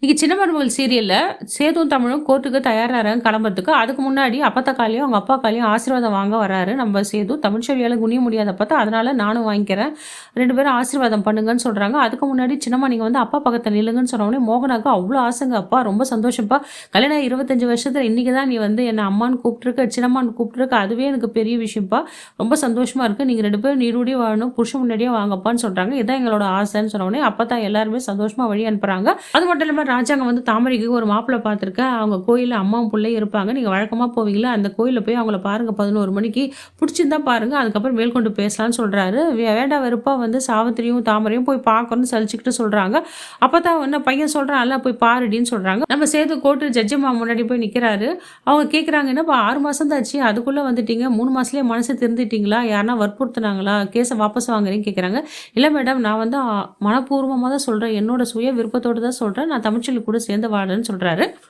இன்னைக்கு சின்ன மருமகள் சீரியல்ல சேதுவும் தமிழும் கோர்ட்டுக்கு தயாராறாங்க கிளம்புறதுக்கு. அதுக்கு முன்னாடி அப்பத்தா கால்லயும், அவங்க அப்பா கால்லயும் ஆசீர்வாதம் வாங்க வராரு நம்ம சேது. தமிழ்ச்செல்வியால குனிய முடியாத அப்பத்தா, அதனால நானும் வாங்கிக்கிறேன். 2 பேரும் ஆசீர்வாதம் பண்ணுங்கன்னு சொல்றாங்க. அதுக்கு முன்னாடி சின்னம்மா நீங்க வந்து அப்பா பக்கத்துல நில்லுங்கன்னு சொன்ன உடனே மோகனாக்கு அவ்ளோ ஆசைங்க. அப்பா ரொம்ப சந்தோஷம்ப்பா. கல்யாணம் ஆகி 25 வருஷத்துல இன்னைக்கு தான் நீ வந்து என்ன அம்மான்னு கூப்பிட்டுருக்க, சின்னம்மான்னு கூப்பிட்டுருக்க. அதுவே எனக்கு பெரிய விஷயம்ப்பா. ரொம்ப சந்தோஷமா இருக்கு. நீங்க 2 பேரும் நீடூடி வாழணும். புருஷன் முன்னாடியே வாங்கப்பான்னு சொல்றாங்க. இதான் எங்களோட ஆசைன்னு சொன்ன உடனே அப்பத்தா எல்லாருமே சந்தோஷமா வழி அனுப்புறாங்க. அது மட்டும் இல்லாம ராஜாங்கம் வந்து தாமரைக்கு ஒரு மாப்பிள பார்த்துருக்கேன். அவங்க கோயில்ல அம்மாவும் புள்ளையும் இருப்பாங்க. நீங்க வழக்கமா போவீங்கல்ல, அந்த கோயில்ல போய் அவங்கள பாருங்க 11 மணிக்கு. புடிச்சிருந்தா பாருங்க. அதுக்கப்புறம் மேற்கொண்டு பேசலாம்னு சொல்றாரு. வேண்டா வெறுப்பா வந்து சாவித்திரியும், தாமரையும் போய் பார்க்கணும்னு சலிச்சுக்கிட்டு சொல்றாங்க. அப்பதான் என்ன பையன் சொல்றான், "நல்லா போய் பாருடின்னு" சொல்றாங்க. நம்ம சேது கோர்ட்டு ஜட்ஜ் அம்மா முன்னாடி போய் நிக்கிறாரு. அவங்க கேட்குறாங்க, "என்னப்பா 6 மாசம் தான் ஆச்சு. அதுக்குள்ள வந்துட்டீங்க. 3 மாசத்துலயே மனசு திருந்திட்டீங்களா? யாருனா வற்புறுத்துனாங்களா? கேஸ வாபஸ் வாங்குறேன்னு" கேட்குறாங்க. "இல்ல மேடம், நான் வந்து மனப்பூர்வமா தான் சொல்றேன். என்னோட சுய விருப்பத்தோட தான் சொல்றேன். நான் தமிழ்ச்செல்வி கூட சேர்ந்து வாழறேன்னு" சொல்றாரு.